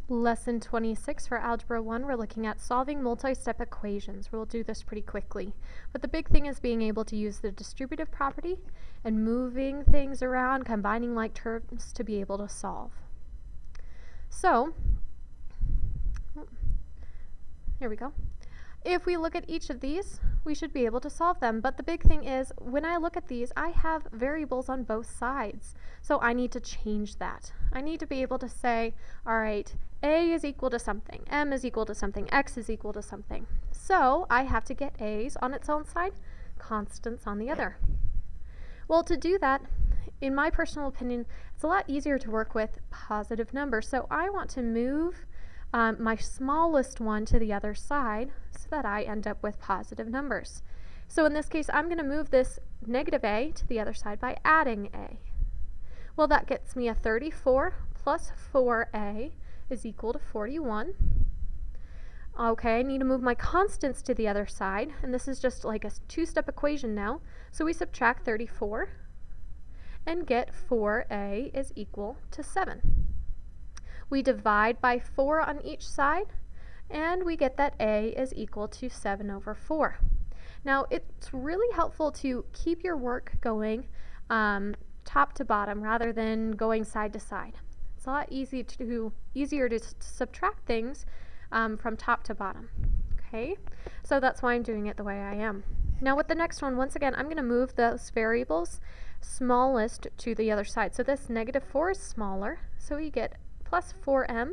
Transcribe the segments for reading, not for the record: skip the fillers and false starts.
Lesson 26 for Algebra 1, we're looking at solving multi-step equations. We'll do this pretty quickly. But the big thing is being able to use the distributive property and moving things around, combining like terms to be able to solve. So, here we go. If we look at each of these, we should be able to solve them. But the big thing is, when I look at these, I have variables on both sides. So I need to change that. I need to be able to say, all right, a is equal to something, m is equal to something, x is equal to something. So I have to get a's on its own side, constants on the other. Well, to do that, in my personal opinion, it's a lot easier to work with positive numbers. So I want to move my smallest one to the other side so that I end up with positive numbers. So in this case, I'm going to move this negative a to the other side by adding a. Well, that gets me a 34 plus 4a is equal to 41. Okay, I need to move my constants to the other side, and this is just like a two-step equation now. So we subtract 34 and get 4a is equal to 7. We divide by 4 on each side, and we get that a is equal to 7 over 4. Now, it's really helpful to keep your work going top to bottom rather than going side to side. It's a lot easier to subtract things from top to bottom. Okay, so that's why I'm doing it the way I am. Now with the next one, once again, I'm going to move those variables smallest to the other side. So this negative 4 is smaller, so we get plus 4m.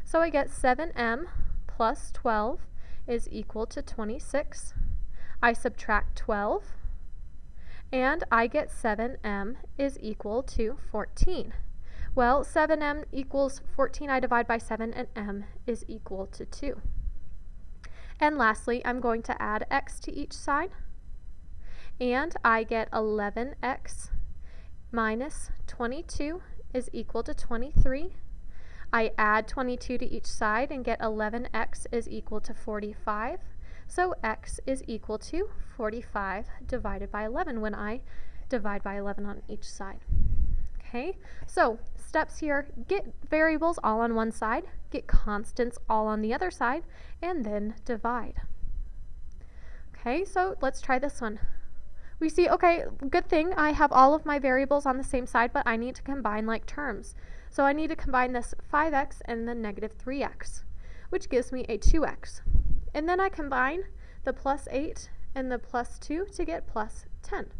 So I get 7m plus 12 is equal to 26. I subtract 12, and I get 7m is equal to 14. Well, 7m equals 14. I divide by 7, and m is equal to 2. And lastly, I'm going to add x to each side, and I get 11x minus 22 is equal to 23. I add 22 to each side and get 11x is equal to 45. So x is equal to 45 divided by 11 when I divide by 11 on each side. Okay, so steps here: get variables all on one side, get constants all on the other side, and then divide. Okay, so let's try this one. We see, okay, good thing I have all of my variables on the same side, but I need to combine like terms. So I need to combine this 5x and the negative 3x, which gives me a 2x. And then I combine the plus 8 and the plus 2 to get plus 10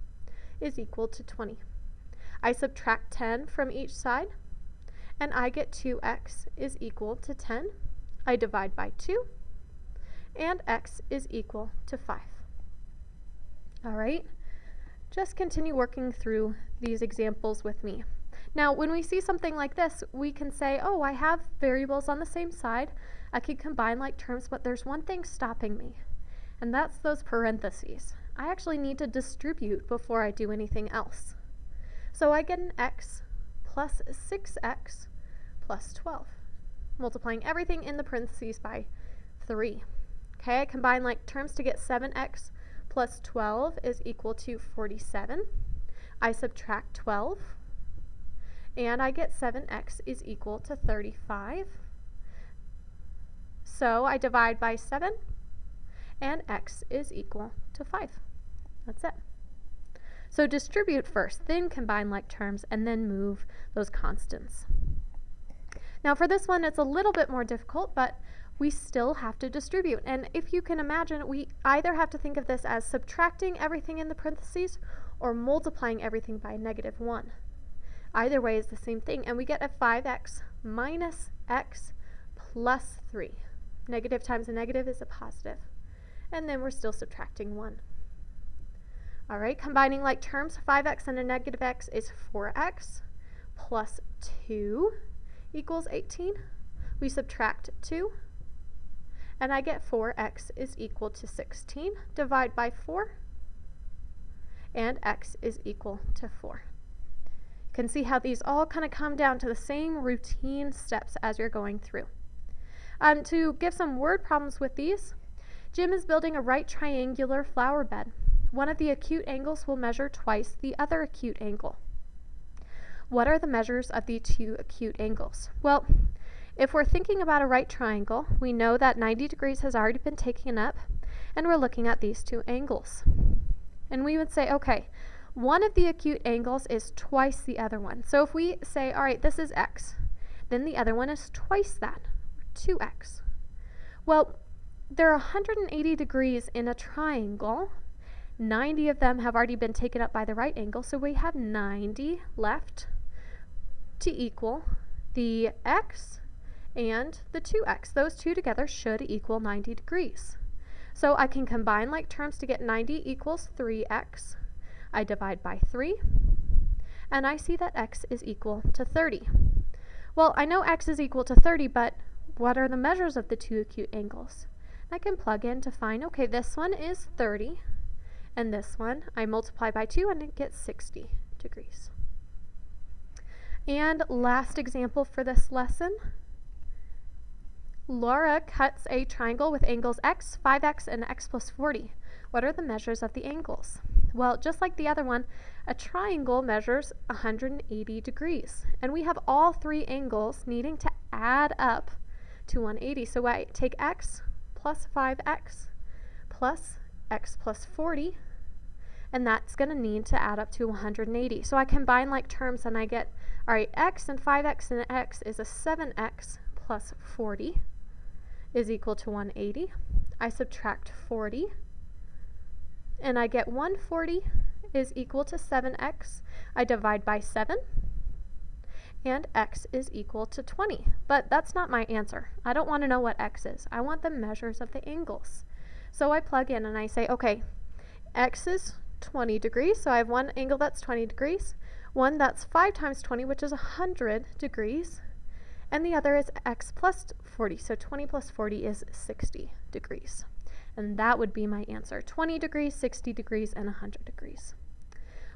is equal to 20. I subtract 10 from each side, and I get 2x is equal to 10. I divide by 2, and x is equal to 5. All right, just continue working through these examples with me. Now, when we see something like this, we can say, oh, I have variables on the same side. I could combine like terms, but there's one thing stopping me, and that's those parentheses. I actually need to distribute before I do anything else. So I get an x plus 6x plus 12, multiplying everything in the parentheses by 3. Okay, I combine like terms to get 7x plus 12 is equal to 47. I subtract 12, and I get 7x is equal to 35. So I divide by 7, and x is equal to 5. That's it. So distribute first, then combine like terms, and then move those constants. Now for this one, it's a little bit more difficult, but we still have to distribute. And if you can imagine, we either have to think of this as subtracting everything in the parentheses or multiplying everything by negative 1. Either way is the same thing, and we get a 5x minus x plus 3. Negative times a negative is a positive. And then we're still subtracting 1. All right, combining like terms, 5x and a negative x is 4x plus 2 equals 18. We subtract 2, and I get 4x is equal to 16. Divide by 4, and x is equal to 4. You can see how these all kind of come down to the same routine steps as you're going through. To give some word problems with these, Jim is building a right triangular flower bed. One of the acute angles will measure twice the other acute angle. What are the measures of the two acute angles? Well, if we're thinking about a right triangle, we know that 90 degrees has already been taken up, and we're looking at these two angles. And we would say, okay, one of the acute angles is twice the other one. So if we say, all right, this is x, then the other one is twice that, 2x. Well, there are 180 degrees in a triangle. 90 of them have already been taken up by the right angle, so we have 90 left to equal the x and the 2x. Those two together should equal 90 degrees. So I can combine like terms to get 90 equals 3x. I divide by 3, and I see that x is equal to 30. Well, I know x is equal to 30, but what are the measures of the two acute angles? I can plug in to find, okay, this one is 30, and this one I multiply by 2 and it gets 60 degrees. And last example for this lesson. Laura cuts a triangle with angles x, 5x, and x plus 40. What are the measures of the angles? Well, just like the other one, a triangle measures 180 degrees. And we have all three angles needing to add up to 180. So I take x plus 5x plus x plus 40, and that's going to need to add up to 180. So I combine like terms and I get, all right, x and 5x and x is a 7x plus 40 is equal to 180. I subtract 40, and I get 140 is equal to 7x. I divide by 7, and x is equal to 20. But that's not my answer. I don't want to know what x is. I want the measures of the angles. So I plug in and I say, okay, x is 20 degrees, so I have one angle that's 20 degrees, one that's 5 times 20, which is 100 degrees, and the other is x plus 40, so 20 plus 40 is 60 degrees. And that would be my answer, 20 degrees, 60 degrees, and 100 degrees.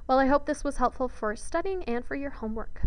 Well, I hope this was helpful for studying and for your homework.